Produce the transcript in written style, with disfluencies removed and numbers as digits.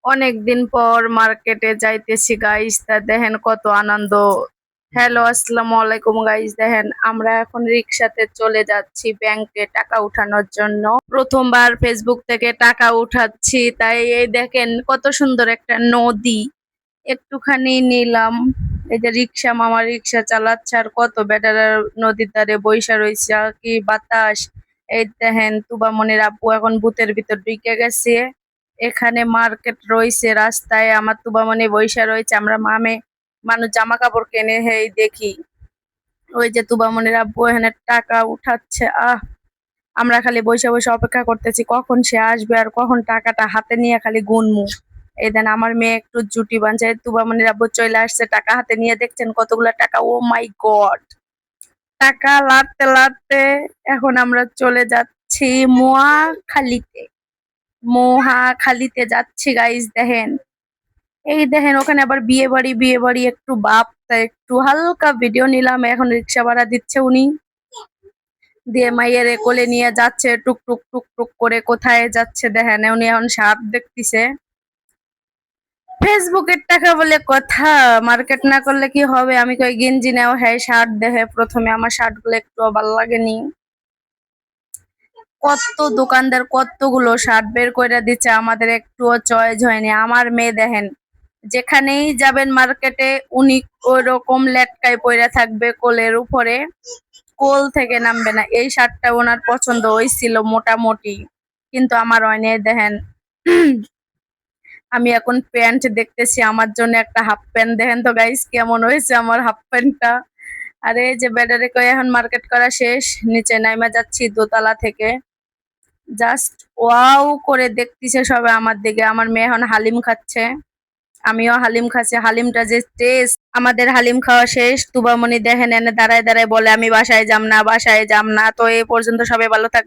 অনেকদিন পর মার্কেটে যাইতেছি গাইস, তা দেখেন কত আনন্দ। হ্যালো, আসসালামু আলাইকুম গাইস। দেখেন আমরা এখন রিক্সাতে চলে যাচ্ছি ব্যাংকে টাকা উঠানোর জন্য। প্রথমবার ফেসবুক থেকে টাকা উঠাচ্ছি, তাই এই দেখেন কত সুন্দর একটা নদী। একটুখানি নিলাম। এই যে রিক্সা, মামা রিক্সা চালাচ্ছে আর কত বেটারা নদীর ধারে বইসা রইছে, আর কি বাতাস। এই দেখেন তুবামনির আব্বু এখন ভূতের ভিতর ঢুকে গেছে। এখানে মার্কেট রয়েছে রাস্তায়, আমার তুবামনি বইসা রয়েছে, আমরা মামে মানুষ জামা কাপড় কেনে হেই দেখি। ওই যে তুবামনির আব্বু এখানে টাকা উঠাচ্ছে। আমরা খালি বসে বসে অপেক্ষা করতেছি কখন সে আসবে আর কখন টাকাটা হাতে নিয়ে খালি গুনমু। এই দেন আমার মেয়ে একটু জুটি বাঁধছে, তুবামনির আব্বু চলে আসছে টাকা হাতে নিয়ে, দেখছেন কতগুলা টাকা। ও মাই গড, টাকা লাড়তে লাড়তে এখন আমরা চলে যাচ্ছি মোয়াখালীতে। মোহাখালীতে যাচ্ছি গাইস। দেখেন, এই দেখেন ওখানে আবার বিয়ে বাড়ি একটু বাপ, তাই একটু হালকা ভিডিও নিলাম। এখন রিক্সা ভাড়া দিচ্ছে উনি, দিয়ে মাইয়ের কোলে নিয়ে যাচ্ছে টুক টুক টুক টুক করে। কোথায় যাচ্ছে দেখেন, উনি এখন শার্ট দেখতেছে। ফেসবুকের টাকা বলে কথা, মার্কেট না করলে কি হবে। আমি কই গেঞ্জি নেও, হ্যাঁ শার্ট দেখে প্রথমে আমার শার্ট গুলো একটু ভালো লাগেনি। কত দোকানদার কতগুলো শার্ট বের করে দিচ্ছে, আমাদের একটুও চয়েস হয়নি। আমার মেয়ে দেখেন, যেখানেই যাবেন মার্কেটে উনি ওইরকম লেটকায় পইরা থাকবে কোলের উপরে, কোল থেকে নামবে না। এই শার্টটা ওনার পছন্দ হয়েছিল মোটামুটি, কিন্তু আমার হয়নি। দেখেন আমি এখন প্যান্ট দেখতেছি আমার জন্য, একটা হাফ প্যান্ট। দেখেন তো গাইস কেমন হয়েছে আমার হাফ প্যান্টটা। আরে এই যে ব্যাটারি কয়ে এখন মার্কেট করা শেষ, নিচে নাইমা যাচ্ছি দোতলা থেকে। জাস্ট ওয়াও করে দেখতেছে সবাই আমার দিকে। আমার মেয়ে এখন হালিম খাচ্ছে, আমিও হালিম খাচ্ছি। হালিমটা যে টেস্ট! আমাদের হালিম খাওয়া শেষ। তুবামনি দেখেন এনে দাঁড়ায় দাঁড়ায় বলে আমি বাসায় যাম না, বাসায় যাম না। তো এই পর্যন্ত সবাই ভালো থাকবে।